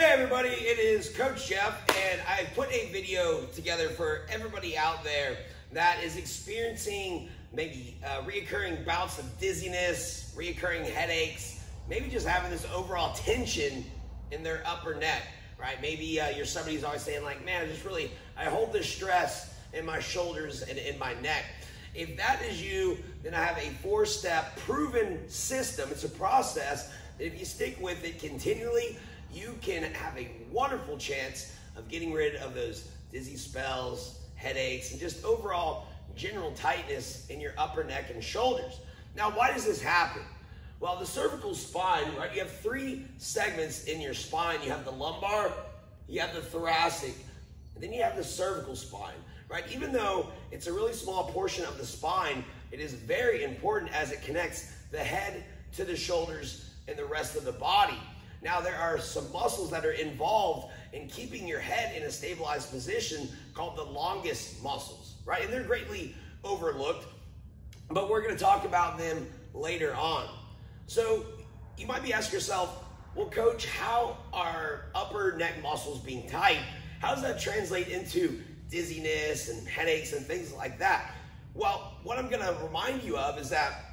Hey everybody, it is Coach Jeff, and I put a video together for everybody out there that is experiencing maybe reoccurring bouts of dizziness, reoccurring headaches, maybe just having this overall tension in their upper neck, right? Maybe you're somebody who's always saying like, man, I hold this stress in my shoulders and in my neck. If that is you, then I have a 4-step proven system. It's a process that if you stick with it continually, you can have a wonderful chance of getting rid of those dizzy spells, headaches, and just overall general tightness in your upper neck and shoulders. Now, why does this happen? Well, the cervical spine, right? You have 3 segments in your spine. You have the lumbar, you have the thoracic, and then you have the cervical spine, right? Even though it's a really small portion of the spine, it is very important as it connects the head to the shoulders and the rest of the body. Now, there are some muscles that are involved in keeping your head in a stabilized position called the longus muscles, right? And they're greatly overlooked, but we're going to talk about them later on. So you might be asking yourself, well, Coach, how are upper neck muscles being tight? How does that translate into dizziness and headaches and things like that? Well, what I'm going to remind you of is that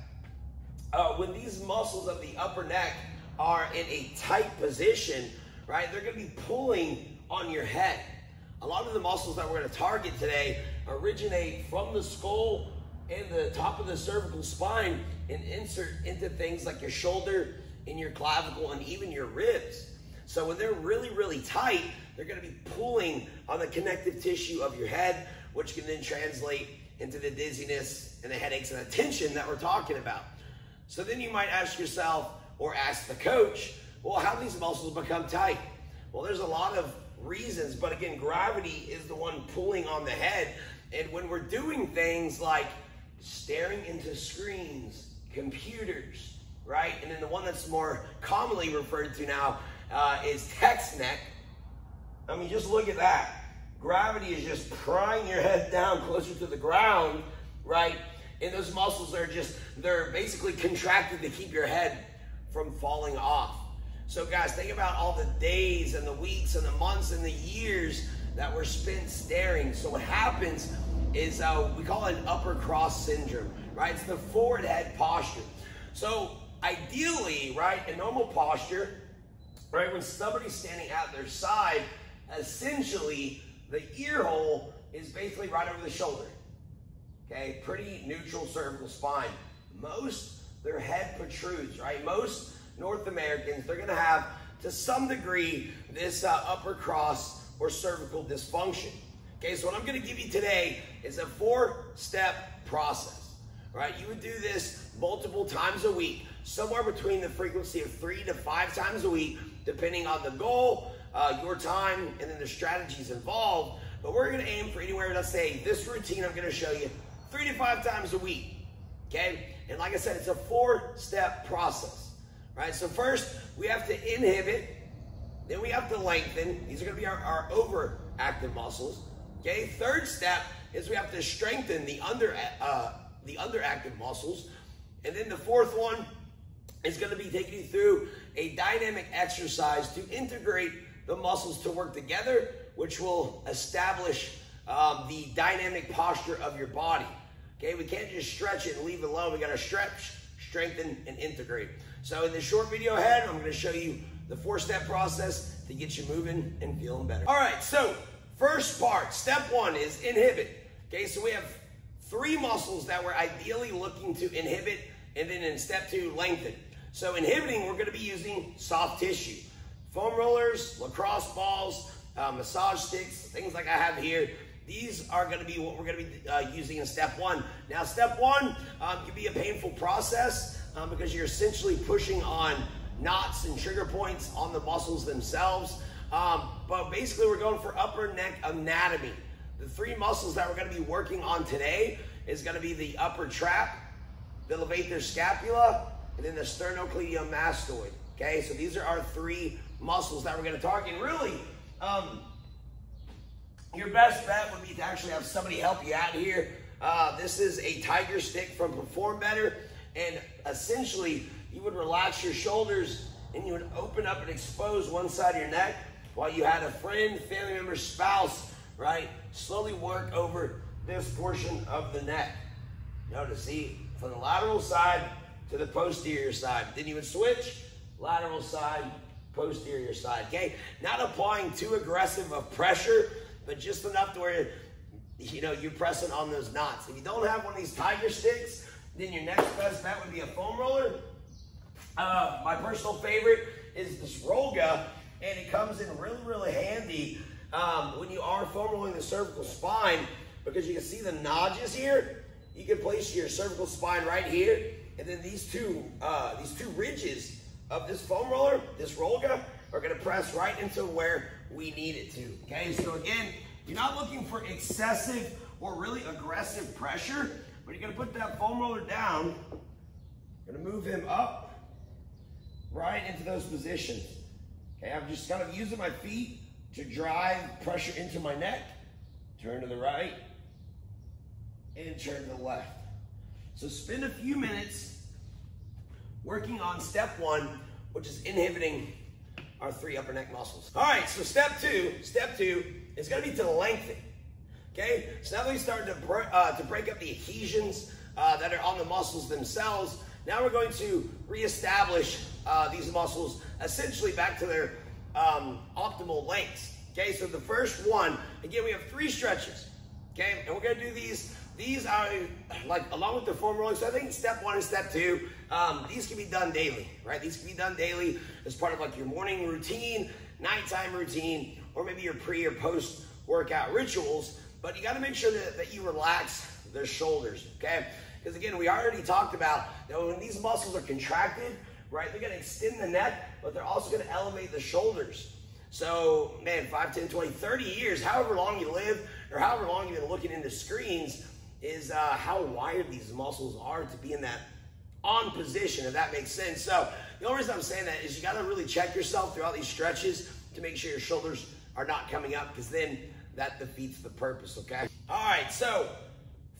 when these muscles of the upper neck are in a tight position, right, they're going to be pulling on your head. A lot of the muscles that we're going to target today originate from the skull and the top of the cervical spine and insert into things like your shoulder, in your clavicle, and even your ribs. So when they're really, really tight, they're going to be pulling on the connective tissue of your head, which can then translate into the dizziness and the headaches and the tension that we're talking about. So then you might ask yourself, or ask the coach, well, how do these muscles become tight? Well, there's a lot of reasons, but again, gravity is the one pulling on the head. And when we're doing things like staring into screens, computers, right? And then the one that's more commonly referred to now is text neck. I mean, just look at that. Gravity is just prying your head down closer to the ground, right? And those muscles are they're basically contracted to keep your head from falling off. So guys, think about all the days and the weeks and the months and the years that were spent staring. So what happens is we call it an upper cross syndrome, right? It's the forward head posture. So ideally, right, in normal posture, right, when somebody's standing at their side, essentially the ear hole is basically right over the shoulder. Okay, pretty neutral cervical spine. Their head protrudes, right? Most North Americans, they're going to have, to some degree, this upper cross or cervical dysfunction. Okay, so what I'm going to give you today is a 4-step process, right? You would do this multiple times a week, somewhere between the frequency of 3 to 5 times a week, depending on the goal, your time, and then the strategies involved. But we're going to aim for anywhere, let's say, this routine I'm going to show you 3 to 5 times a week. Okay, and like I said, it's a 4-step process, right? So first, we have to inhibit, then we have to lengthen. These are going to be our overactive muscles. Okay, 3rd step is we have to strengthen the underactive muscles, and then the 4th one is going to be taking you through a dynamic exercise to integrate the muscles to work together, which will establish the dynamic posture of your body. Okay, we can't just stretch it and leave it alone. We got to stretch, strengthen, and integrate. So in this short video ahead, I'm going to show you the 4-step process to get you moving and feeling better. All right, so first part, step 1 is inhibit. Okay, so we have 3 muscles that we're ideally looking to inhibit, and then in step 2, lengthen. So inhibiting, we're going to be using soft tissue. Foam rollers, lacrosse balls, massage sticks, things like I have here. These are going to be what we're going to be using in step 1. Now, step 1 can be a painful process because you're essentially pushing on knots and trigger points on the muscles themselves. But basically, we're going for upper neck anatomy. The 3 muscles that we're going to be working on today is going to be the upper trap, the levator scapula, and then the sternocleidomastoid. Okay, so these are our 3 muscles that we're going to target. And really, your best bet would be to actually have somebody help you out here. This is a tiger stick from Perform Better, and essentially you would relax your shoulders and you would open up and expose one side of your neck, while you had a friend, family member, spouse, right, slowly work over this portion of the neck. Notice, see, from the lateral side to the posterior side. Then you would switch, lateral side, posterior side, okay? Not applying too aggressive of pressure, but just enough to where, you know, you're pressing on those knots. If you don't have one of these tiger sticks, then your next best bet would be a foam roller. My personal favorite is this roll gun, and it comes in really, really handy when you are foam rolling the cervical spine, because you can see the notches here. You can place your cervical spine right here, and then these two ridges of this foam roller, this roll gun, are gonna press right into where we need it to, okay? So again, you're not looking for excessive or really aggressive pressure, but you're gonna put that foam roller down, gonna move him up, right into those positions. Okay, I'm just kind of using my feet to drive pressure into my neck, turn to the right, and turn to the left. So spend a few minutes working on step one, which is inhibiting our 3 upper neck muscles. All right, so step two is gonna be to lengthen, okay? So now that we started to break up the adhesions that are on the muscles themselves, now we're going to reestablish these muscles essentially back to their optimal lengths, okay? So the first one, again, we have 3 stretches, okay? And we're gonna do these are like along with the foam rolling. So I think step 1 and step 2, these can be done daily, right? These can be done daily as part of like your morning routine, nighttime routine, or maybe your pre or post workout rituals. But you gotta make sure that you relax their shoulders, okay? Because again, we already talked about that when these muscles are contracted, right, they're gonna extend the neck, but they're also gonna elevate the shoulders. So, man, 5, 10, 20, 30 years, however long you live, or however long you've been looking into screens, is how wired these muscles are to be in that on position, if that makes sense. So the only reason I'm saying that is you gotta really check yourself throughout these stretches to make sure your shoulders are not coming up, because then that defeats the purpose, okay? All right, so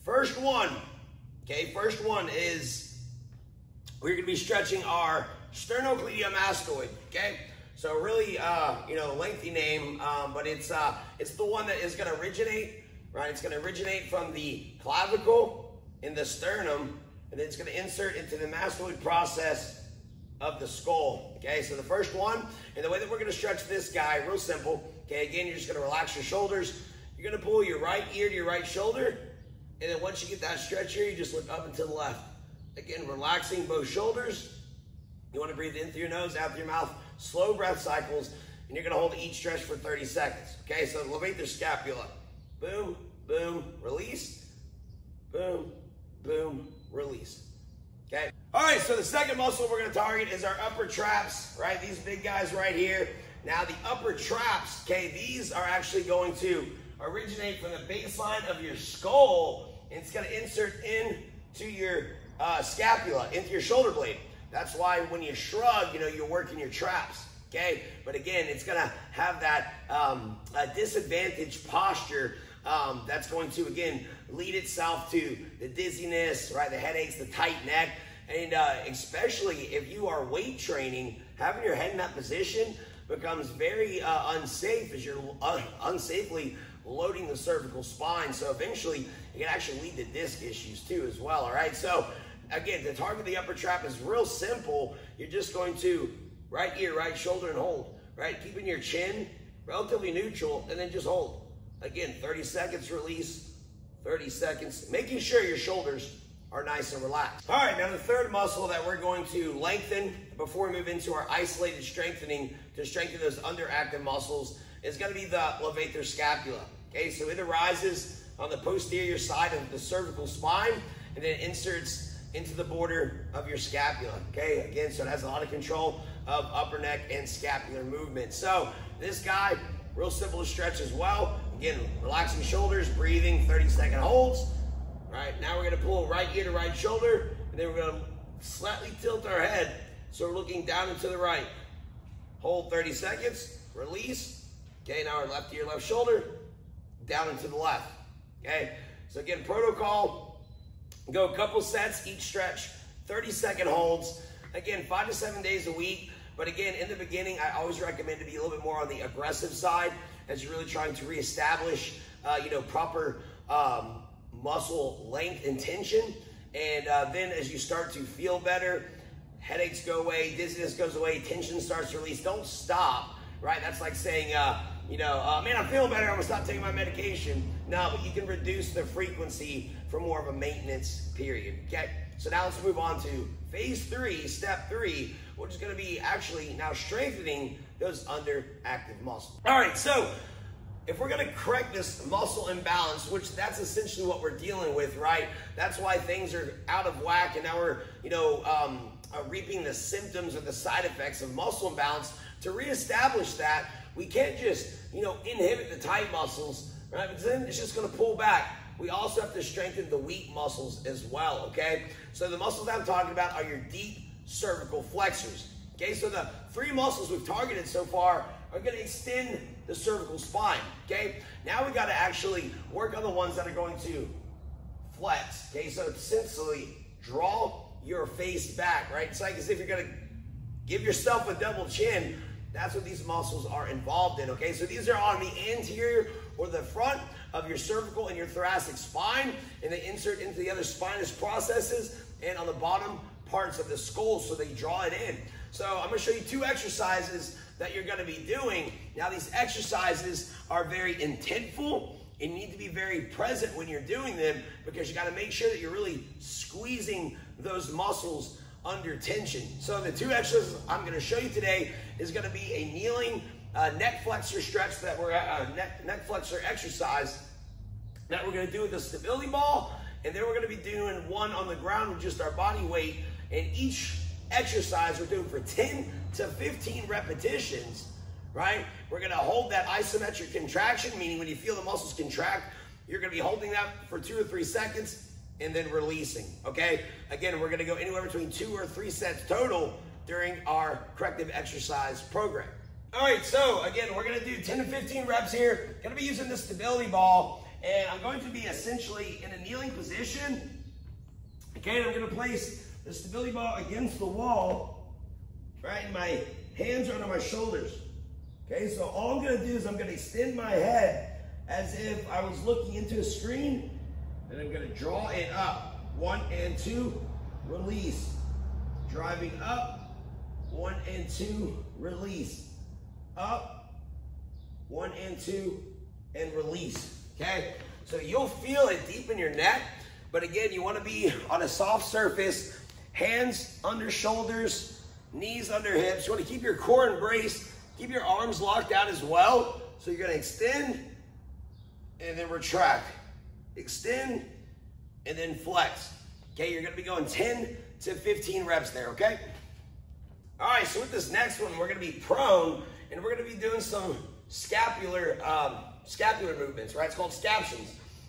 first one, okay, first one is we're gonna be stretching our sternocleidomastoid, okay? So really, you know, lengthy name, but it's the one that is gonna originate, right? It's gonna originate from the clavicle in the sternum, and then it's gonna insert into the mastoid process of the skull, okay? So the first one, and the way that we're gonna stretch this guy, real simple, okay? Again, you're just gonna relax your shoulders. You're gonna pull your right ear to your right shoulder, and then once you get that stretch here, you just look up and to the left. Again, relaxing both shoulders. You wanna breathe in through your nose, out through your mouth, slow breath cycles, and you're gonna hold each stretch for 30 seconds, okay? So elevate their scapula. Boom, boom, release. Boom, boom, release, okay? All right, so the second muscle we're gonna target is our upper traps, right? These big guys right here. Now the upper traps, okay, these are actually going to originate from the baseline of your skull, and it's gonna insert into your scapula, into your shoulder blade. That's why when you shrug, you know, you're working your traps, okay? But again, it's gonna have that disadvantaged posture that's going to, again, lead itself to the dizziness, right? The headaches, the tight neck, and especially if you are weight training, having your head in that position becomes very unsafe as you're unsafely loading the cervical spine. So eventually, it can actually lead to disc issues too as well, all right? So again, to target the upper trap is real simple. You're just going to right ear, right shoulder, and hold, right? Keeping your chin relatively neutral, and then just hold. Again, 30 seconds release, 30 seconds, making sure your shoulders are nice and relaxed. All right, now the third muscle that we're going to lengthen before we move into our isolated strengthening to strengthen those underactive muscles is gonna be the levator scapula, okay? So it arises on the posterior side of the cervical spine, and then it inserts into the border of your scapula, okay? Again, so it has a lot of control of upper neck and scapular movement. So this guy, real simple to stretch as well. Again, relaxing shoulders, breathing, 30-second holds. Right, now we're gonna pull right ear to right shoulder, and then we're gonna slightly tilt our head so we're looking down and to the right. Hold 30 seconds, release. Okay, now our left ear, left shoulder, down and to the left. Okay, so again, protocol, go a couple sets, each stretch, 30-second holds. Again, 5 to 7 days a week, But again, in the beginning, I always recommend to be a little bit more on the aggressive side as you're really trying to reestablish, proper muscle length and tension. And then as you start to feel better, headaches go away, dizziness goes away, tension starts to release. Don't stop, right? That's like saying, man, I'm feeling better, I'm gonna stop taking my medication. No, but you can reduce the frequency for more of a maintenance period, okay? So now let's move on to phase 3, step 3, which is gonna be actually now strengthening those underactive muscles. All right, so if we're gonna correct this muscle imbalance, which that's essentially what we're dealing with, right? That's why things are out of whack, and now we're, reaping the symptoms or the side effects of muscle imbalance. To reestablish that, we can't just, inhibit the tight muscles, right? Because then it's just gonna pull back. We also have to strengthen the weak muscles as well, okay? So the muscles I'm talking about are your deep cervical flexors, okay? So the 3 muscles we've targeted so far are gonna extend the cervical spine, okay? Now we gotta actually work on the ones that are going to flex, okay? So essentially, draw your face back, right? It's like as if you're gonna give yourself a double chin. That's what these muscles are involved in, okay? So these are on the anterior or the front of your cervical and your thoracic spine, and they insert into the other spinous processes and on the bottom parts of the skull, so they draw it in. So I'm gonna show you 2 exercises that you're gonna be doing. Now these exercises are very intentful, and you need to be very present when you're doing them, because you gotta make sure that you're really squeezing those muscles under tension. So the 2 exercises I'm gonna show you today is gonna be a kneeling neck flexor stretch that we're neck flexor exercise that we're gonna do with the stability ball, and then we're gonna be doing one on the ground with just our body weight. And each exercise we're doing for 10 to 15 repetitions, right? We're gonna hold that isometric contraction, meaning when you feel the muscles contract, you're gonna be holding that for 2 or 3 seconds and then releasing, okay? Again, we're gonna go anywhere between 2 or 3 sets total during our corrective exercise program. All right, so again, we're gonna do 10 to 15 reps here. Gonna be using the stability ball, and I'm going to be essentially in a kneeling position. Okay, and I'm gonna place the stability ball against the wall, right? And my hands are under my shoulders. Okay, so all I'm gonna do is I'm gonna extend my head as if I was looking into a screen, and I'm gonna draw it up. 1 and 2, release. Driving up, 1 and 2, release. Up, 1 and 2, and release, okay? So you'll feel it deep in your neck, but again, you wanna be on a soft surface, hands under shoulders, knees under hips. You wanna keep your core embraced, keep your arms locked out as well. So you're gonna extend and then retract. Extend and then flex. Okay, you're gonna be going 10 to 15 reps there, okay? All right, so with this next one, we're gonna be prone, and we're gonna be doing some scapular movements, right? It's called scaptions.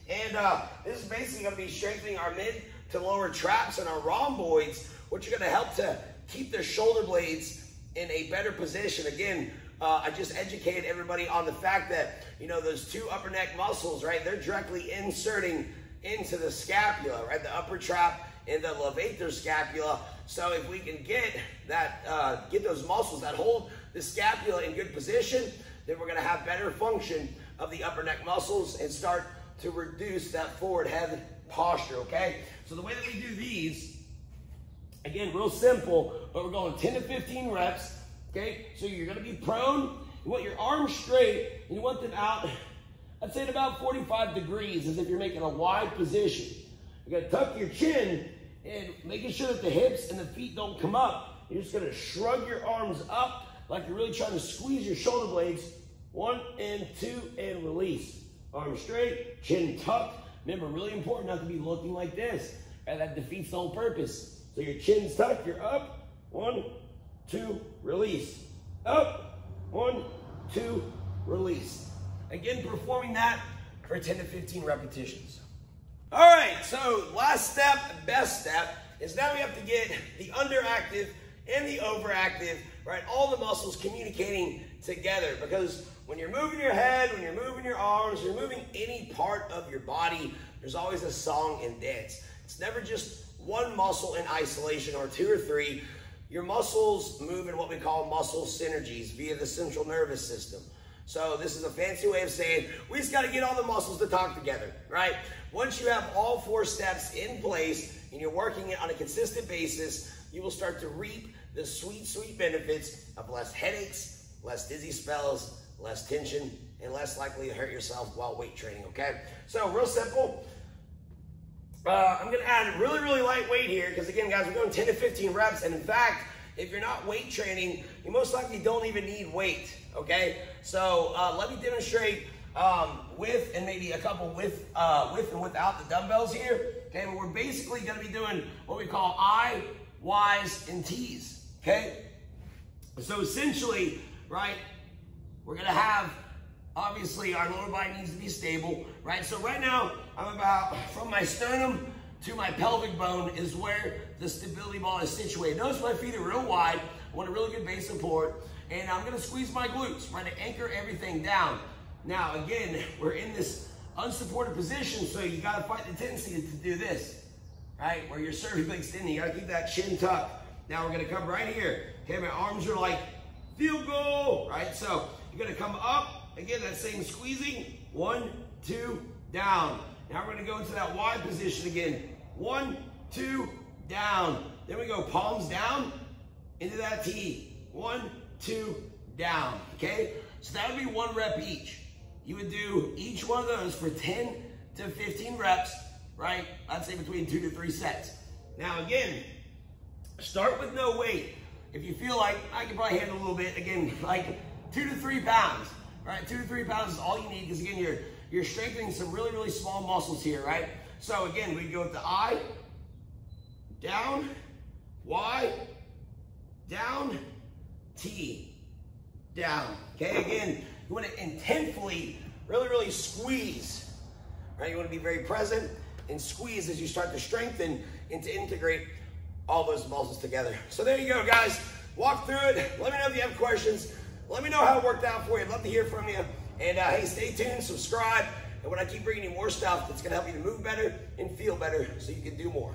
And this is basically gonna be strengthening our mid to lower traps and our rhomboids, which are gonna help to keep the shoulder blades in a better position. Again, I just educated everybody on the fact that, those 2 upper neck muscles, right? They're directly inserting into the scapula, right? The upper trap and the levator scapula. So if we can get that, get those muscles that hold the scapula in good position, then we're gonna have better function of the upper neck muscles and start to reduce that forward head posture, okay? So the way that we do these, again, real simple, but we're going 10 to 15 reps, okay? So you're gonna be prone, you want your arms straight, and you want them out, I'd say at about 45 degrees, as if you're making a wide position. You're gonna tuck your chin, and making sure that the hips and the feet don't come up. You're just gonna shrug your arms up, like you're really trying to squeeze your shoulder blades. 1 and 2, and release. Arms straight, chin tucked. Remember, really important not to be looking like this, and that defeats the whole purpose. So your chin's tucked, you're up. 1, 2, release. Up. 1, 2, release. Again, performing that for 10 to 15 repetitions. All right, so last step, best step, is now we have to get the underactive and the overactive, right? All the muscles communicating together, because when you're moving your head, when you're moving your arms, you're moving any part of your body, there's always a song and dance. It's never just one muscle in isolation or 2 or 3. your muscles move in what we call muscle synergies via the central nervous system. So this is a fancy way of saying we just got to get all the muscles to talk together, right? Once you have all 4 steps in place and you're working it on a consistent basis, you will start to reap the sweet, sweet benefits of less headaches, less dizzy spells, less tension, and less likely to hurt yourself while weight training, okay? So real simple. I'm going to add really, really light weight here because, again, guys, we're going 10 to 15 reps. And, in fact, if you're not weight training, you most likely don't even need weight, okay? So let me demonstrate with and maybe a couple with and without the dumbbells here, okay? But we're basically going to be doing what we call I, Y's, and T's, okay? So, essentially, right, we're going to have, obviously, our lower body needs to be stable, right? So right now, I'm about, from my sternum to my pelvic bone is where the stability ball is situated. Notice my feet are real wide. I want a really good base support. And I'm going to squeeze my glutes, right, to anchor everything down. Now, again, we're in this unsupported position, so you got to fight the tendency to do this, right, where you're cervically extending. You got to keep that chin tucked. Now, we're going to come right here. Okay, my arms are like field goal, right? So you're going to come up. Again, that same squeezing. 1, 2, down. Now we're going to go into that Y position again. 1, 2, down. Then we go palms down into that T. 1, 2, down. Okay? So that would be 1 rep each. You would do each one of those for 10 to 15 reps, right? I'd say between 2 to 3 sets. Now again, start with no weight. If you feel like I can probably handle a little bit, again, like 2 to 3 pounds. Right, 2 to 3 pounds is all you need because, again, you're strengthening some really, really small muscles here, right? So, again, we go with the I, down, Y, down, T, down. Okay, again, you want to intentfully, really, really squeeze, right? You want to be very present and squeeze as you start to strengthen and to integrate all those muscles together. So there you go, guys. Walk through it. Let me know if you have questions. Let me know how it worked out for you. I'd love to hear from you. And hey, stay tuned, subscribe. And when I keep bringing you more stuff that's going to help you to move better and feel better so you can do more.